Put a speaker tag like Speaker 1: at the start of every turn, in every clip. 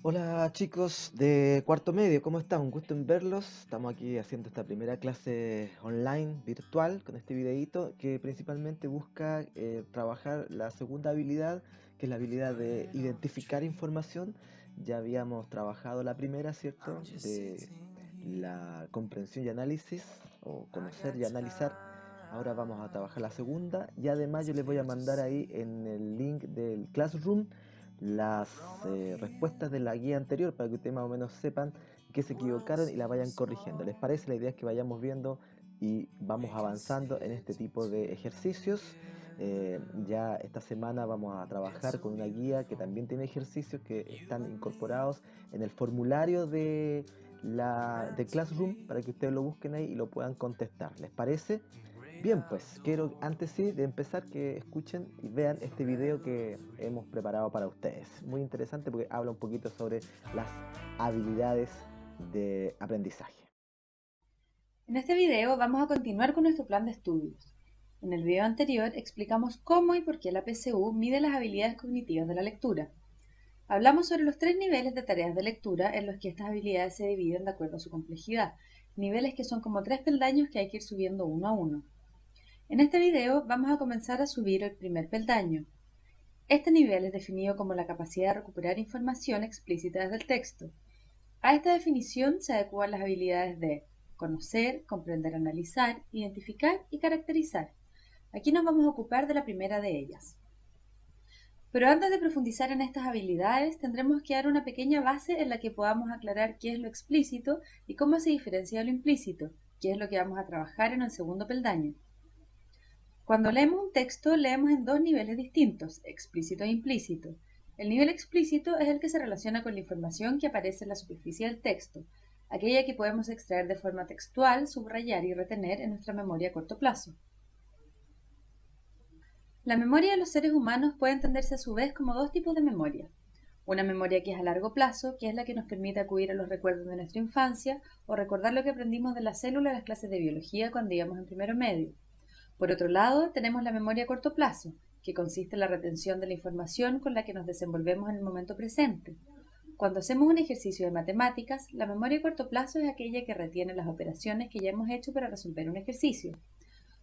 Speaker 1: Hola chicos de cuarto medio, ¿cómo están? Un gusto en verlos. Estamos aquí haciendo esta primera clase online virtual con este videíto que principalmente busca trabajar la segunda habilidad, que es la habilidad de identificar información. Ya habíamos trabajado la primera, ¿cierto? De la comprensión y análisis, o conocer y analizar. Ahora vamos a trabajar la segunda y además yo les voy a mandar ahí en el link del Classroom las respuestas de la guía anterior para que ustedes más o menos sepan que se equivocaron y la vayan corrigiendo. ¿Les parece? La idea es que vayamos viendo y vamos avanzando en este tipo de ejercicios. Ya esta semana vamos a trabajar con una guía que también tiene ejercicios que están incorporados en el formulario de Classroom para que ustedes lo busquen ahí y lo puedan contestar. ¿Les parece? Bien, pues quiero antes sí de empezar que escuchen y vean este video que hemos preparado para ustedes. Muy interesante porque habla un poquito sobre las habilidades de aprendizaje.
Speaker 2: En este video vamos a continuar con nuestro plan de estudios. En el video anterior explicamos cómo y por qué la PSU mide las habilidades cognitivas de la lectura. Hablamos sobre los 3 niveles de tareas de lectura en los que estas habilidades se dividen de acuerdo a su complejidad, niveles que son como 3 peldaños que hay que ir subiendo uno a uno. En este video vamos a comenzar a subir el primer peldaño. Este nivel es definido como la capacidad de recuperar información explícita desde el texto. A esta definición se adecuan las habilidades de conocer, comprender, analizar, identificar y caracterizar. Aquí nos vamos a ocupar de la primera de ellas. Pero antes de profundizar en estas habilidades, tendremos que dar una pequeña base en la que podamos aclarar qué es lo explícito y cómo se diferencia de lo implícito, que es lo que vamos a trabajar en el segundo peldaño. Cuando leemos un texto, leemos en dos niveles distintos, explícito e implícito. El nivel explícito es el que se relaciona con la información que aparece en la superficie del texto, aquella que podemos extraer de forma textual, subrayar y retener en nuestra memoria a corto plazo. La memoria de los seres humanos puede entenderse a su vez como dos tipos de memoria. Una memoria que es a largo plazo, que es la que nos permite acudir a los recuerdos de nuestra infancia o recordar lo que aprendimos de la célula en las clases de biología cuando íbamos en primero medio. Por otro lado, tenemos la memoria a corto plazo, que consiste en la retención de la información con la que nos desenvolvemos en el momento presente. Cuando hacemos un ejercicio de matemáticas, la memoria a corto plazo es aquella que retiene las operaciones que ya hemos hecho para resolver un ejercicio.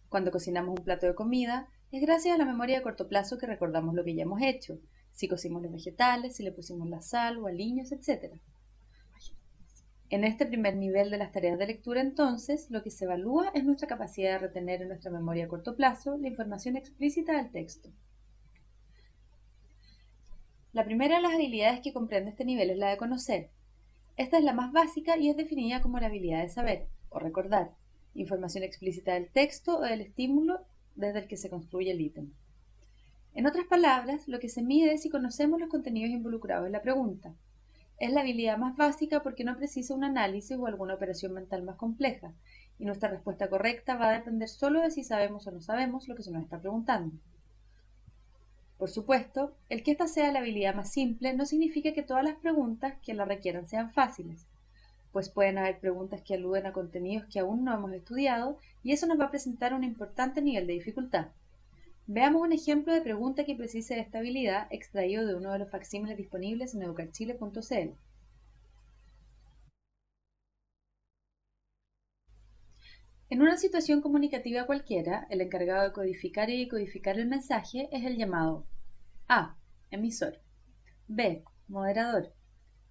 Speaker 2: Cuando cocinamos un plato de comida, es gracias a la memoria a corto plazo que recordamos lo que ya hemos hecho, si cocimos los vegetales, si le pusimos la sal o aliños, etc. En este primer nivel de las tareas de lectura, entonces, lo que se evalúa es nuestra capacidad de retener en nuestra memoria a corto plazo la información explícita del texto. La primera de las habilidades que comprende este nivel es la de conocer. Esta es la más básica y es definida como la habilidad de saber o recordar información explícita del texto o del estímulo desde el que se construye el ítem. En otras palabras, lo que se mide es si conocemos los contenidos involucrados en la pregunta. Es la habilidad más básica porque no precisa un análisis o alguna operación mental más compleja, y nuestra respuesta correcta va a depender solo de si sabemos o no sabemos lo que se nos está preguntando. Por supuesto, el que esta sea la habilidad más simple no significa que todas las preguntas que la requieran sean fáciles, pues pueden haber preguntas que aluden a contenidos que aún no hemos estudiado y eso nos va a presentar un importante nivel de dificultad. Veamos un ejemplo de pregunta que precise de esta habilidad extraído de uno de los facsímiles disponibles en educarchile.cl. En una situación comunicativa cualquiera, el encargado de codificar y decodificar el mensaje es el llamado A. Emisor. B. Moderador.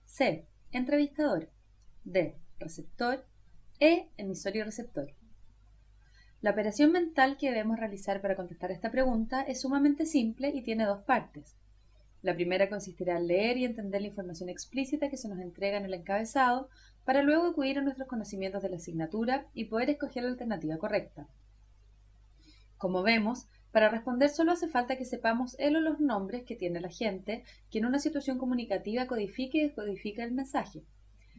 Speaker 2: C. Entrevistador. D. Receptor. E. Emisor y receptor. La operación mental que debemos realizar para contestar esta pregunta es sumamente simple y tiene dos partes. La primera consistirá en leer y entender la información explícita que se nos entrega en el encabezado para luego acudir a nuestros conocimientos de la asignatura y poder escoger la alternativa correcta. Como vemos, para responder solo hace falta que sepamos el o los nombres que tiene la gente que en una situación comunicativa codifique y descodifica el mensaje.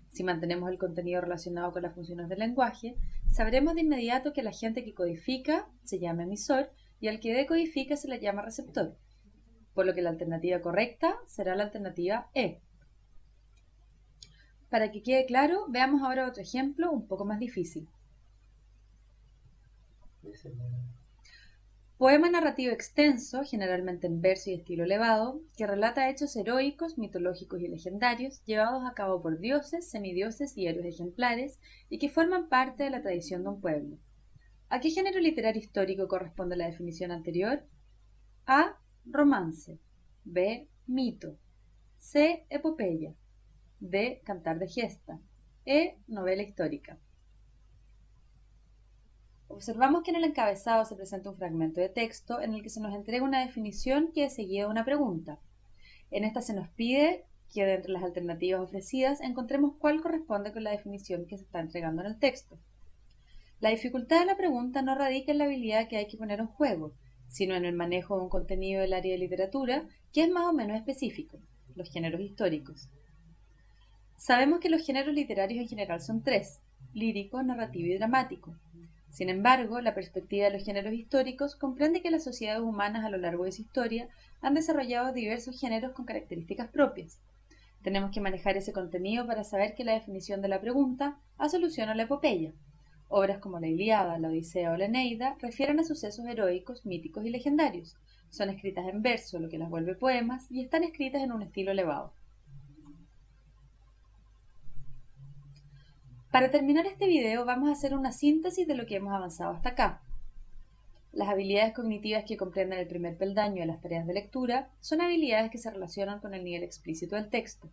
Speaker 2: Si mantenemos el contenido relacionado con las funciones del lenguaje, sabremos de inmediato que la gente que codifica se llama emisor y al que decodifica se le llama receptor, por lo que la alternativa correcta será la alternativa E. Para que quede claro, veamos ahora otro ejemplo un poco más difícil. Poema narrativo extenso, generalmente en verso y estilo elevado, que relata hechos heroicos, mitológicos y legendarios, llevados a cabo por dioses, semidioses y héroes ejemplares, y que forman parte de la tradición de un pueblo. ¿A qué género literario histórico corresponde la definición anterior? A. Romance. B. Mito. C. Epopeya. D. Cantar de gesta. E. Novela histórica. Observamos que en el encabezado se presenta un fragmento de texto en el que se nos entrega una definición que es seguida de una pregunta. En esta se nos pide que de entre las alternativas ofrecidas encontremos cuál corresponde con la definición que se está entregando en el texto. La dificultad de la pregunta no radica en la habilidad que hay que poner en juego, sino en el manejo de un contenido del área de literatura que es más o menos específico, los géneros históricos. Sabemos que los géneros literarios en general son tres: lírico, narrativo y dramático. Sin embargo, la perspectiva de los géneros históricos comprende que las sociedades humanas a lo largo de su historia han desarrollado diversos géneros con características propias. Tenemos que manejar ese contenido para saber que la definición de la pregunta hace alusión a la epopeya. Obras como la Ilíada, la Odisea o la Eneida refieren a sucesos heroicos, míticos y legendarios. Son escritas en verso, lo que las vuelve poemas, y están escritas en un estilo elevado. Para terminar este video vamos a hacer una síntesis de lo que hemos avanzado hasta acá. Las habilidades cognitivas que comprenden el primer peldaño de las tareas de lectura son habilidades que se relacionan con el nivel explícito del texto.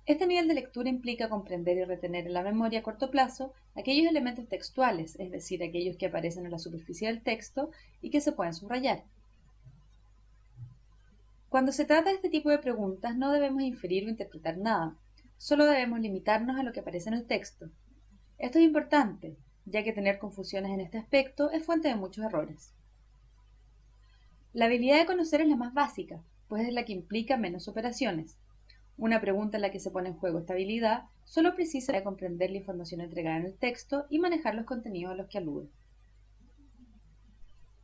Speaker 2: Este nivel de lectura implica comprender y retener en la memoria a corto plazo aquellos elementos textuales, es decir, aquellos que aparecen en la superficie del texto y que se pueden subrayar. Cuando se trata de este tipo de preguntas no debemos inferir o interpretar nada, solo debemos limitarnos a lo que aparece en el texto. Esto es importante, ya que tener confusiones en este aspecto es fuente de muchos errores. La habilidad de conocer es la más básica, pues es la que implica menos operaciones. Una pregunta en la que se pone en juego esta habilidad solo precisa comprender la información entregada en el texto y manejar los contenidos a los que alude.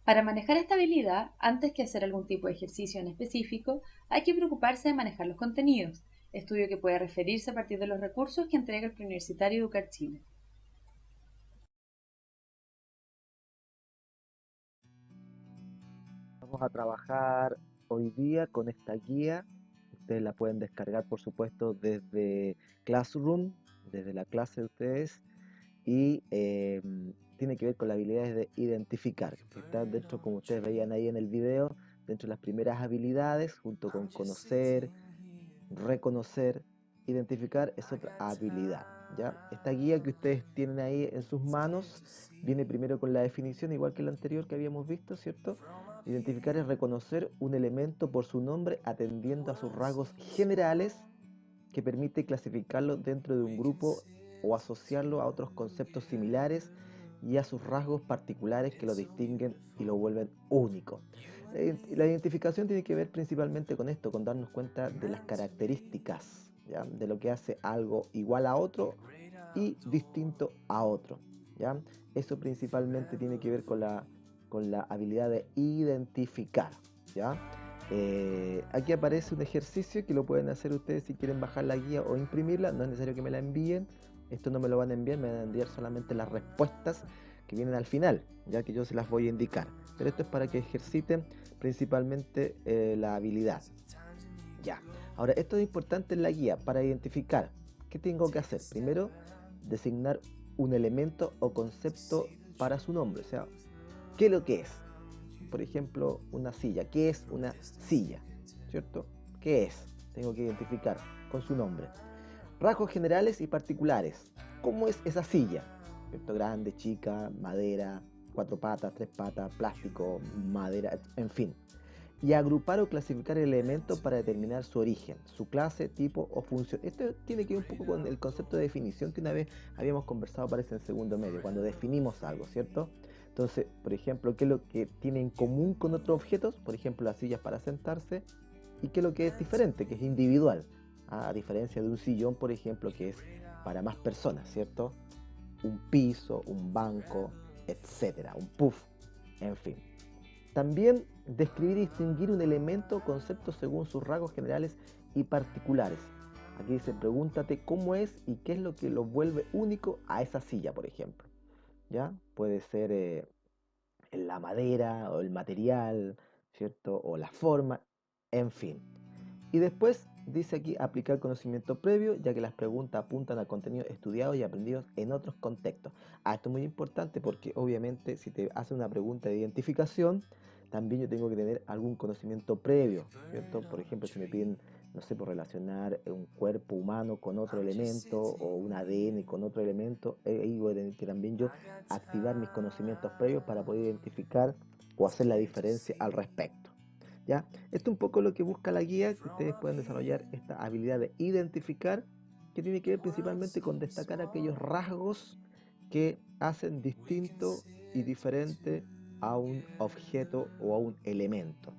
Speaker 2: Para manejar esta habilidad, antes que hacer algún tipo de ejercicio en específico, hay que preocuparse de manejar los contenidos, estudio que puede referirse a partir de los recursos que entrega el Preuniversitario Educar Chile.
Speaker 1: Vamos a trabajar hoy día con esta guía. Ustedes la pueden descargar, por supuesto, desde Classroom, desde la clase de ustedes, y tiene que ver con las habilidades de identificar, que están dentro, como ustedes veían ahí en el video, dentro de las primeras habilidades, junto con conocer, reconocer, identificar es otra habilidad. ¿Ya? Esta guía que ustedes tienen ahí en sus manos viene primero con la definición, igual que la anterior que habíamos visto, ¿cierto? Identificar es reconocer un elemento por su nombre atendiendo a sus rasgos generales que permite clasificarlo dentro de un grupo o asociarlo a otros conceptos similares y a sus rasgos particulares que lo distinguen y lo vuelven único. La identificación tiene que ver principalmente con esto, con darnos cuenta de las características, ¿ya? De lo que hace algo igual a otro y distinto a otro, ¿ya? Eso principalmente tiene que ver con la habilidad de identificar, ¿ya? Aquí aparece un ejercicio que lo pueden hacer ustedes si quieren bajar la guía o imprimirla. No es necesario que me la envíen. Esto no me lo van a enviar, me van a enviar solamente las respuestas que vienen al final, ya que yo se las voy a indicar. Pero esto es para que ejerciten principalmente la habilidad. Ya. Ahora, esto es importante en la guía para identificar. ¿Qué tengo que hacer? Primero, designar un elemento o concepto para su nombre. O sea, ¿qué es lo que es? Por ejemplo, una silla. ¿Qué es una silla? ¿Cierto? ¿Qué es? Tengo que identificar con su nombre. Rasgos generales y particulares. ¿Cómo es esa silla? ¿Cierto? Grande, chica, madera, 4 patas, 3 patas, plástico, madera, en fin. Y agrupar o clasificar elementos para determinar su origen, su clase, tipo o función. Esto tiene que ver un poco con el concepto de definición que una vez habíamos conversado, parece en segundo medio, cuando definimos algo, ¿cierto? Entonces, por ejemplo, ¿qué es lo que tiene en común con otros objetos? Por ejemplo, las sillas para sentarse. ¿Y qué es lo que es diferente? Que es individual. A diferencia de un sillón, por ejemplo, que es para más personas, ¿cierto? Un piso, un banco, etcétera, un puff, en fin. También describir y distinguir un elemento o concepto según sus rasgos generales y particulares. Aquí dice, pregúntate cómo es y qué es lo que lo vuelve único a esa silla, por ejemplo. ¿Ya? Puede ser la madera o el material, ¿cierto? O la forma, en fin. Y después dice aquí aplicar conocimiento previo, ya que las preguntas apuntan a contenidos estudiados y aprendidos en otros contextos. Esto es muy importante porque obviamente si te hacen una pregunta de identificación, también yo tengo que tener algún conocimiento previo, ¿cierto? Por ejemplo, si me piden, no sé, por relacionar un cuerpo humano con otro elemento o un ADN con otro elemento, ahí voy a tener que también yo activar mis conocimientos previos para poder identificar o hacer la diferencia al respecto. ¿Ya? Esto es un poco lo que busca la guía, que ustedes puedan desarrollar esta habilidad de identificar, que tiene que ver principalmente con destacar aquellos rasgos que hacen distinto y diferente a un objeto o a un elemento.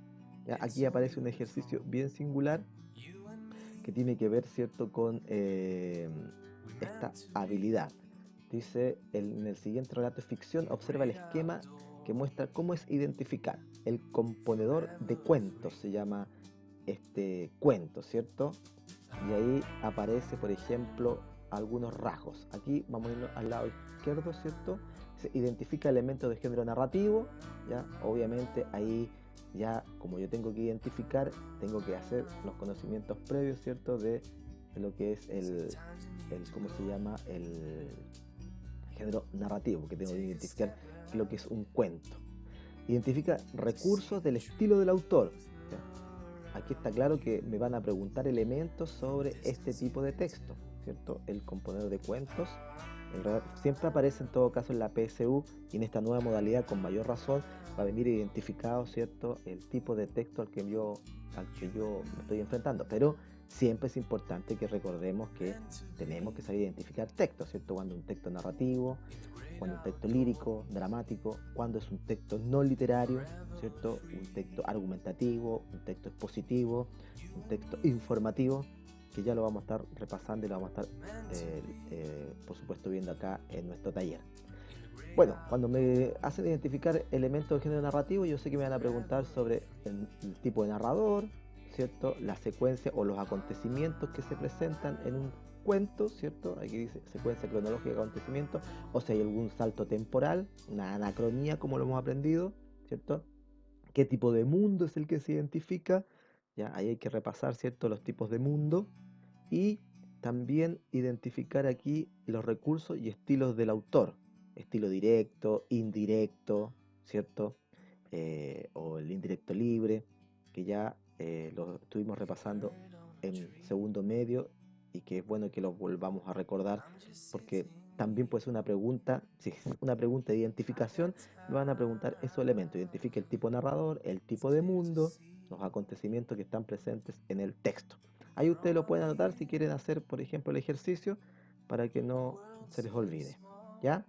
Speaker 1: ¿Ya? Aquí aparece un ejercicio bien singular que tiene que ver, ¿cierto?, con esta habilidad. Dice, en el siguiente relato de ficción, observa el esquema que muestra cómo es identificar. El componedor de cuentos se llama este cuento, ¿cierto? Y ahí aparece, por ejemplo, algunos rasgos. Aquí vamos a irnos al lado izquierdo, ¿cierto? Se identifica elementos de género narrativo, ¿ya? Obviamente ahí ya, como yo tengo que identificar, tengo que hacer los conocimientos previos, ¿cierto? De lo que es ¿cómo se llama? El género narrativo, que tengo que identificar lo que es un cuento. Identifica recursos del estilo del autor. ¿Ya? Aquí está claro que me van a preguntar elementos sobre este tipo de texto, ¿cierto? El componedor de cuentos siempre aparece en todo caso en la PSU, y en esta nueva modalidad con mayor razón va a venir identificado, ¿cierto?, el tipo de texto al que yo me estoy enfrentando. Pero siempre es importante que recordemos que tenemos que saber identificar textos, ¿cierto? Cuando un texto narrativo, cuando un texto lírico, dramático, cuando es un texto no literario, ¿cierto? Un texto argumentativo, un texto expositivo, un texto informativo, que ya lo vamos a estar repasando y lo vamos a estar, por supuesto, viendo acá en nuestro taller. Bueno, cuando me hacen identificar elementos de género narrativo, yo sé que me van a preguntar sobre el tipo de narrador, ¿cierto? La secuencia o los acontecimientos que se presentan en un cuento, ¿cierto? Aquí dice secuencia cronológica de acontecimientos, o si hay algún salto temporal, una anacronía, como lo hemos aprendido, ¿cierto? ¿Qué tipo de mundo es el que se identifica? Ya, ahí hay que repasar, ¿cierto?, los tipos de mundo, y también identificar aquí los recursos y estilos del autor. Estilo directo, indirecto, ¿cierto? O el indirecto libre, que ya lo estuvimos repasando en segundo medio, y que es bueno que lo volvamos a recordar porque también puede ser una pregunta, si es una pregunta de identificación, me van a preguntar esos elementos. Identifique el tipo narrador, el tipo de mundo, los acontecimientos que están presentes en el texto. Ahí ustedes lo pueden anotar si quieren hacer, por ejemplo, el ejercicio para que no se les olvide. ¿Ya?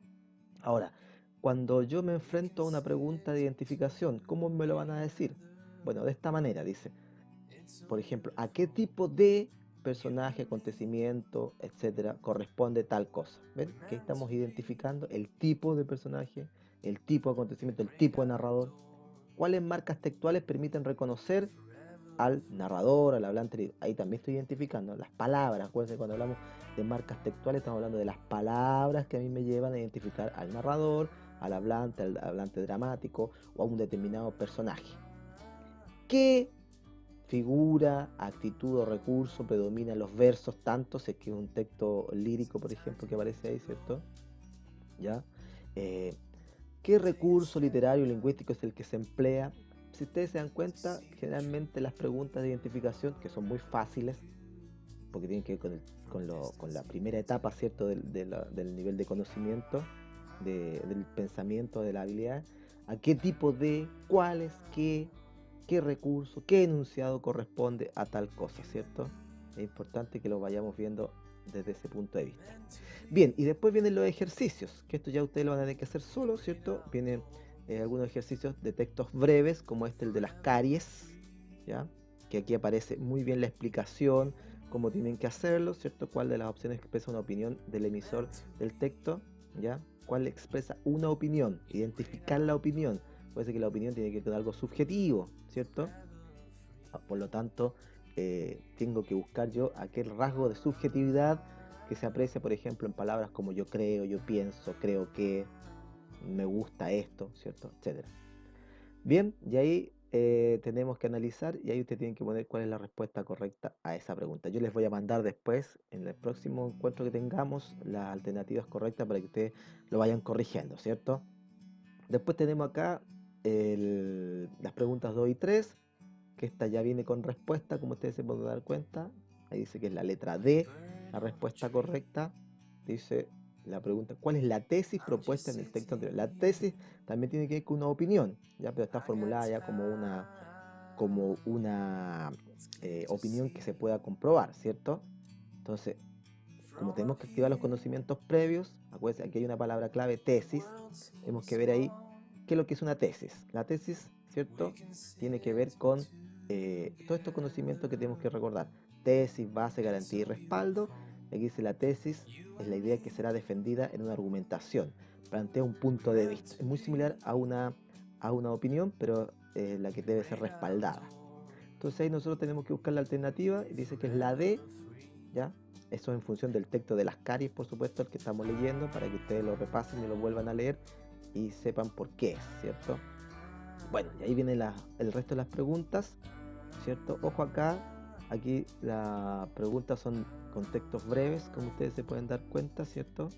Speaker 1: Ahora, cuando yo me enfrento a una pregunta de identificación, ¿cómo me lo van a decir? Bueno, de esta manera, dice, por ejemplo, ¿a qué tipo de personaje, acontecimiento, etcétera, corresponde tal cosa? ¿Ven? Que estamos identificando el tipo de personaje, el tipo de acontecimiento, el tipo de narrador. ¿Cuáles marcas textuales permiten reconocer al narrador, al hablante? Ahí también estoy identificando las palabras. Acuérdense, cuando hablamos de marcas textuales, estamos hablando de las palabras que a mí me llevan a identificar al narrador, al hablante dramático o a un determinado personaje. ¿Qué figura, actitud o recurso predomina en los versos, tanto si es que es un texto lírico, por ejemplo, que aparece ahí, ¿cierto? ¿Ya? Eh, ¿Qué recurso literario y lingüístico es el que se emplea? Si ustedes se dan cuenta, generalmente las preguntas de identificación, que son muy fáciles, porque tienen que ver con la primera etapa, ¿cierto?, del nivel de conocimiento, del pensamiento, de la habilidad, a qué tipo de, cuáles, qué recurso, qué enunciado corresponde a tal cosa, ¿cierto? Es importante que lo vayamos viendo desde ese punto de vista. Bien, y después vienen los ejercicios, que esto ya ustedes lo van a tener que hacer solo, ¿cierto? Vienen algunos ejercicios de textos breves, como el de las caries, ¿ya? Que aquí aparece muy bien la explicación, cómo tienen que hacerlo, ¿cierto? Cuál de las opciones expresa una opinión del emisor del texto, ¿ya? Cuál expresa una opinión, identificar la opinión. Puede ser que la opinión tiene que ver con algo subjetivo, ¿cierto? Por lo tanto, tengo que buscar yo aquel rasgo de subjetividad que se aprecia, por ejemplo, en palabras como yo creo, yo pienso, creo que, me gusta esto, ¿cierto? Etcétera. Bien, y ahí tenemos que analizar y ahí ustedes tienen que poner cuál es la respuesta correcta a esa pregunta. Yo les voy a mandar después, en el próximo encuentro que tengamos, las alternativas correctas para que ustedes lo vayan corrigiendo, ¿cierto? Después tenemos acá las preguntas 2 y 3, que esta ya viene con respuesta, como ustedes se pueden dar cuenta. Ahí dice que es la letra D, la respuesta correcta. Dice la pregunta, ¿cuál es la tesis propuesta en el texto anterior? La tesis también tiene que ver con una opinión, ya, pero está formulada ya como una opinión que se pueda comprobar, ¿cierto? Entonces, como tenemos que activar los conocimientos previos, acuérdense, aquí hay una palabra clave, tesis, tenemos que ver ahí qué es lo que es una tesis. La tesis, ¿cierto? Tiene que ver con todos estos conocimientos que tenemos que recordar. Tesis, base, garantía y respaldo. Aquí dice la tesis, es la idea que será defendida en una argumentación. Plantea un punto de vista. Es muy similar a una opinión, pero la que debe ser respaldada. Entonces ahí nosotros tenemos que buscar la alternativa. Y dice que es la D, ¿ya? Eso en función del texto de las caries, por supuesto, el que estamos leyendo, para que ustedes lo repasen y lo vuelvan a leer y sepan por qué es, ¿cierto? Bueno, y ahí viene el resto de las preguntas, ¿cierto? Ojo acá, aquí las preguntas son con textos breves, como ustedes se pueden dar cuenta, ¿cierto?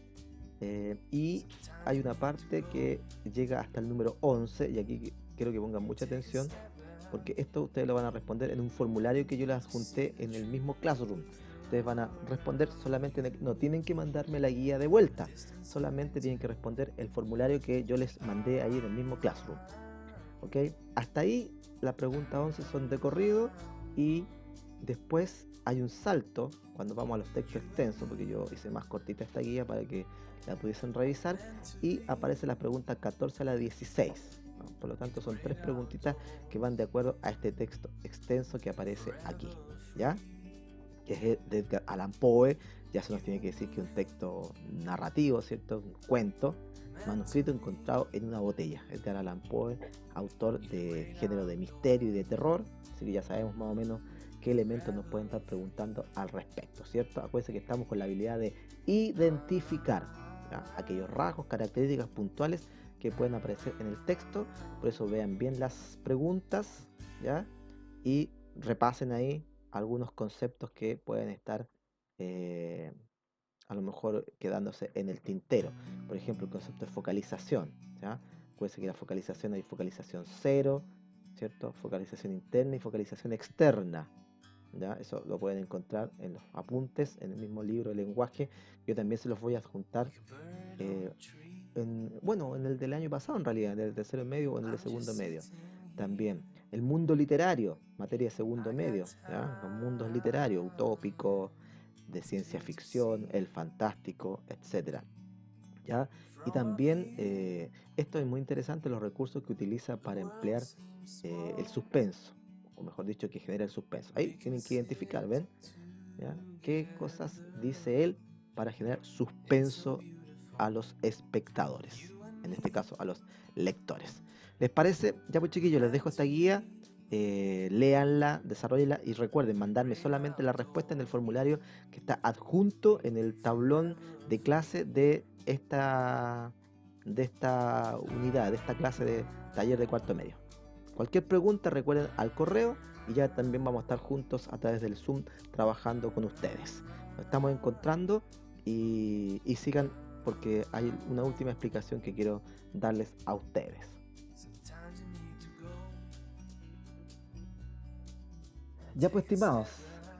Speaker 1: Y hay una parte que llega hasta el número 11, y aquí quiero que pongan mucha atención, porque esto ustedes lo van a responder en un formulario que yo les adjunté en el mismo Classroom. Ustedes van a responder solamente, no tienen que mandarme la guía de vuelta, solamente tienen que responder el formulario que yo les mandé ahí en el mismo Classroom. ¿Ok? Hasta ahí la pregunta 11 son de corrido y después hay un salto cuando vamos a los textos extensos, porque yo hice más cortita esta guía para que la pudiesen revisar, y aparece la pregunta 14 a la 16. ¿No? Por lo tanto son 3 preguntitas que van de acuerdo a este texto extenso que aparece aquí, ¿ya? Que es de Edgar Allan Poe. Ya se nos tiene que decir que es un texto narrativo, ¿cierto? Un cuento, manuscrito encontrado en una botella. Edgar Allan Poe, autor de género de misterio y de terror, así que ya sabemos más o menos qué elementos nos pueden estar preguntando al respecto, ¿cierto? Acuérdense que estamos con la habilidad de identificar, ¿ya?, aquellos rasgos, características puntuales que pueden aparecer en el texto. Por eso vean bien las preguntas, ¿ya? Y repasen ahí algunos conceptos que pueden estar a lo mejor quedándose en el tintero. Por ejemplo, el concepto de focalización, ¿ya? Puede ser que la focalización hay focalización cero, ¿cierto? Focalización interna y focalización externa, ¿ya? Eso lo pueden encontrar en los apuntes, en el mismo libro de lenguaje. Yo también se los voy a adjuntar, en el del año pasado, en realidad, en el tercero medio o en el de segundo medio. También el mundo literario, materia de segundo medio, ¿ya? Los mundos literarios, utópico, de ciencia ficción, el fantástico, etcétera, ¿ya? Y también esto es muy interesante, los recursos que utiliza para emplear el suspenso, o mejor dicho, que genera el suspenso. Ahí tienen que identificar, ¿ven? ¿Ya? ¿Qué cosas dice él para generar suspenso a los espectadores? En este caso, a los lectores. ¿Les parece? Ya pues chiquillos, les dejo esta guía. Léanla, desarrollenla y recuerden mandarme solamente la respuesta en el formulario que está adjunto en el tablón de clase de esta unidad, de esta clase de taller de cuarto medio. Cualquier pregunta recuerden al correo y ya también vamos a estar juntos a través del Zoom trabajando con ustedes. Nos estamos encontrando y sigan, porque hay una última explicación que quiero darles a ustedes. Ya pues, estimados,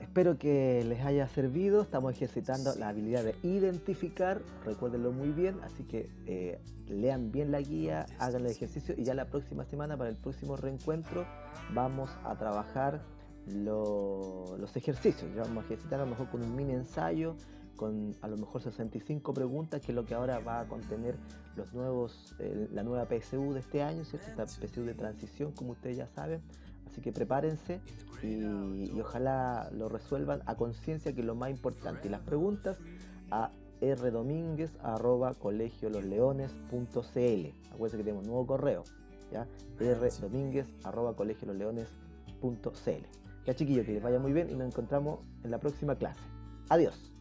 Speaker 1: espero que les haya servido. Estamos ejercitando la habilidad de identificar, recuérdenlo muy bien, así que lean bien la guía, hagan el ejercicio y ya la próxima semana, para el próximo reencuentro, vamos a trabajar los ejercicios. Ya vamos a ejercitar a lo mejor con un mini ensayo, con a lo mejor 65 preguntas, que es lo que ahora va a contener la nueva PSU de este año, ¿cierto? Esta PSU de transición, como ustedes ya saben. Así que prepárense y ojalá lo resuelvan a conciencia, que es lo más importante. Y las preguntas a rdominguez@colegiolosleones.cl. Acuérdense que tenemos un nuevo correo, ¿ya? rdominguez@colegiolosleones.cl. Ya chiquillos, que les vaya muy bien y nos encontramos en la próxima clase. Adiós.